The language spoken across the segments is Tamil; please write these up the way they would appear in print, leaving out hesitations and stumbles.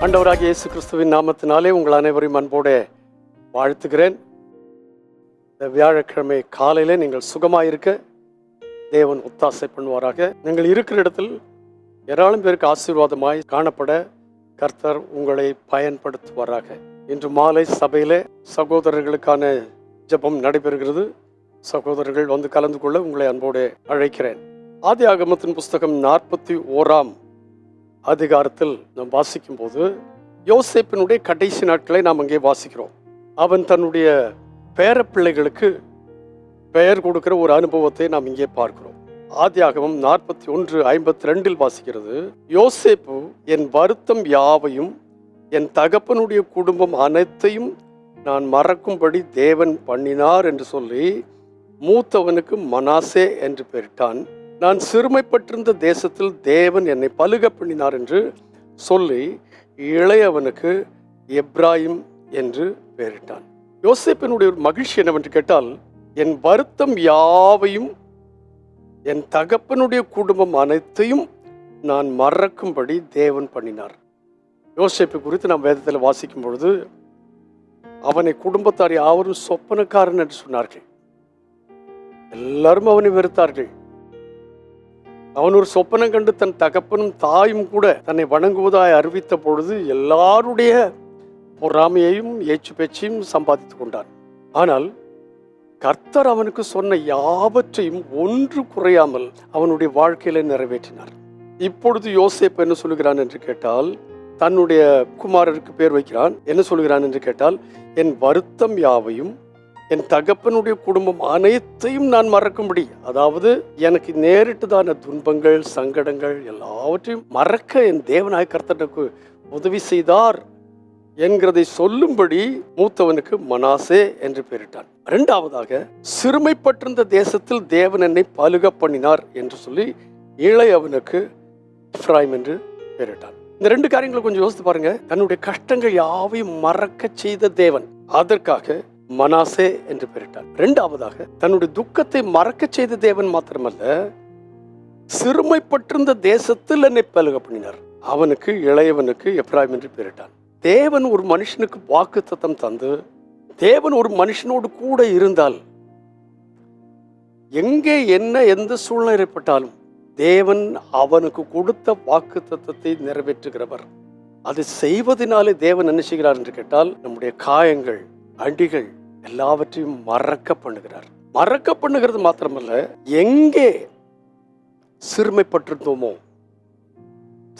ஆண்டவராகிய இயேசு கிறிஸ்துவின் நாமத்தினாலே உங்கள் அனைவரையும் அன்போடு வாழ்த்துகிறேன். இந்த வியாழக்கிழமை காலையிலே நீங்கள் சுகமாயிருக்க தேவன் ஒத்தாசை பண்ணுவாராக. நீங்கள் இருக்கிற இடத்தில் ஏராளம் பேருக்கு ஆசீர்வாதமாய் காணப்பட கர்த்தர் உங்களை பயன்படுத்துவாராக. இன்று மாலை சபையிலே சகோதரர்களுக்கான ஜெபம் நடைபெறுகிறது. சகோதரர்கள் வந்து கலந்து கொள்ள உங்களை அன்போடு அழைக்கிறேன். ஆதியாகமத்தின் புஸ்தகம் 41ஆம் அதிகாரத்தில் நாம் வாசிக்கும் போது யோசேப்பினுடைய கடைசி நாட்களை நாம் அங்கே வாசிக்கிறோம். அவன் தன்னுடைய பேரப்பிள்ளைகளுக்கு பெயர் கொடுக்கிற ஒரு அனுபவத்தை நாம் இங்கே பார்க்கிறோம். ஆதியாகமம் 41:52 வாசிக்கிறது, யோசேப்பு என் வருத்தம் யாவையும் என் தகப்பனுடைய குடும்பம் அனைத்தையும் நான் மறக்கும்படி தேவன் பண்ணினார் என்று சொல்லி மூத்தவனுக்கு மனாசே என்று பெயரிட்டான். நான் சிறுமைப்பட்டிருந்த தேசத்தில் தேவன் என்னை பலுக பண்ணினார் என்று சொல்லி இளையவனுக்கு எப்ராயிம் என்று பெயரிட்டான். யோசேப்பினுடைய ஒரு மகிழ்ச்சி என்னவென்று கேட்டால், என் வருத்தம் யாவையும் என் தகப்பனுடைய குடும்பம் அனைத்தையும் நான் மறக்கும்படி தேவன் பண்ணினார். யோசேப்பு குறித்து நாம் வேதத்தில் வாசிக்கும் பொழுது அவனை குடும்பத்தார் யாவரும் சொப்பனக்காரன் என்று சொன்னார்கள். எல்லாரும் அவனை வெறுத்தார்கள். அவன் ஒரு சொப்பனம் கண்டு தன் தகப்பனும் தாயும் கூட தன்னை வணங்குவதாய் அறிவித்த பொழுது எல்லாருடைய பொறாமையையும் ஏச்சு பேச்சையும் சம்பாதித்துக் கொண்டான். ஆனால் கர்த்தர் அவனுக்கு சொன்ன யாவற்றையும் ஒன்று குறையாமல் அவனுடைய வாழ்க்கையில நிறைவேற்றினார். இப்பொழுது யோசேப்பு என்ன சொல்லுகிறான் என்று கேட்டால், தன்னுடைய குமாரருக்கு பேர் வைக்கிறான். என்ன சொல்லுகிறான் என்று கேட்டால், என் வருத்தம் யாவையும் என் தகப்பனுடைய குடும்பம் அனைத்தையும் நான் மறக்கும்படி, அதாவது எனக்கு நேரிட்டுதான துன்பங்கள் சங்கடங்கள் எல்லாவற்றையும் மறக்க என் தேவனாய் கர்த்தருக்கு உதவி செய்தார் என்கிறதை சொல்லும்படி மூத்தவனுக்கு மனாசே என்று பெயரிட்டான். இரண்டாவதாக, சிறுமைப்பட்டிருந்த தேசத்தில் தேவன் என்னை பலுக பண்ணினார் என்று சொல்லி இளையவனுக்கு எப்ராயிம் என்று பெயரிட்டான். இந்த ரெண்டு காரியங்களை கொஞ்சம் யோசித்து பாருங்க. தன்னுடைய கஷ்டங்கள் யாவையும் மறக்க செய்த தேவன், அதற்காக மனாசே என்று பெயரிட்டான். இரண்டாவதாக, தன்னுடைய துக்கத்தை மறக்க செய்த தேவன் மாத்திரமல்ல, சிறுமைப்பட்டிருந்த தேசத்தில் என்னை பலுக பண்ணினார். அவனுக்கு இளையவனுக்கு எப்ராயிம் என்று பெயரிட்டான். தேவன் ஒரு மனுஷனுக்கு வாக்குத்தத்தம் தந்து தேவன் ஒரு மனுஷனோடு கூட இருந்தால், எங்கே என்ன எந்த சூழ்நிலை ஏற்பட்டாலும் தேவன் அவனுக்கு கொடுத்த வாக்குத்தத்தத்தை நிறைவேற்றுகிறவர். அதை செய்வதனாலே தேவன் என்ன செய்கிறார் என்று கேட்டால், நம்முடைய காயங்கள் அடிகள் எல்லாவற்றையும் மறக்க பண்ணுகிறார். மறக்க பண்ணுகிறது மாத்திரமல்ல, எங்கே சிறுமைப்பட்டிருந்தோமோ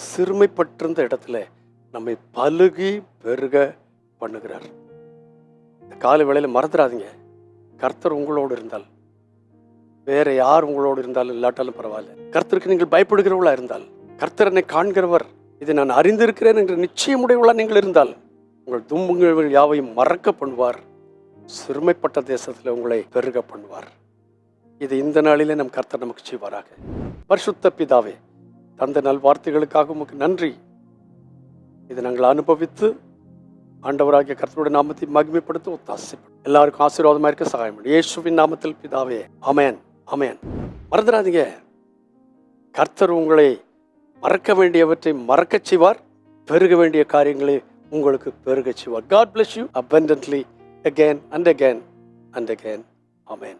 சிறுமைப்பட்டிருந்த இடத்துல நம்மை பலுகி பெருக பண்ணுகிறார். இந்த காலை வேளையில மறந்துடாதீங்க, கர்த்தர் உங்களோடு இருந்தால், வேற யார் உங்களோடு இருந்தாலும் இல்லாட்டாலும் பரவாயில்ல, கர்த்தருக்கு நீங்கள் பயப்படுகிறவர்களா இருந்தால், கர்த்தர் என்னை காண்கிறவர், இதை நான் அறிந்திருக்கிறேன் என்ற நிச்சயமுடையவளா நீங்கள் இருந்தால், உங்கள் துன்பங்கள் யாவையும் மறக்க பண்ணுவார். சிறுமைப்பட்ட தேசத்தில் உங்களை பெருக பண்ணுவார். இது இந்த நாளிலே நம் கர்த்தர் நமக்கு செய்வாராக. பரிசுத்த பிதாவே, தந்த நல்வார்த்தைகளுக்காக உமக்கு நன்றி. இதை நாங்கள் அனுபவித்து ஆண்டவராகிய கர்த்தருடைய நாமத்தை மகிமைப்படுத்த ஒத்தாசைப்படும். எல்லாருக்கும் ஆசீர்வாதமா இருக்க சகாயம் பண்ணு. இயேசுவின் நாமத்தில் பிதாவே, ஆமென், ஆமென். மறந்துடாதீங்க, கர்த்தர் உங்களை மறக்க வேண்டியவற்றை மறக்க செய்வார், பெருக வேண்டிய காரியங்களை உங்களுக்கு பெருக செய்வார். God bless you abundantly again and again and again. Amen.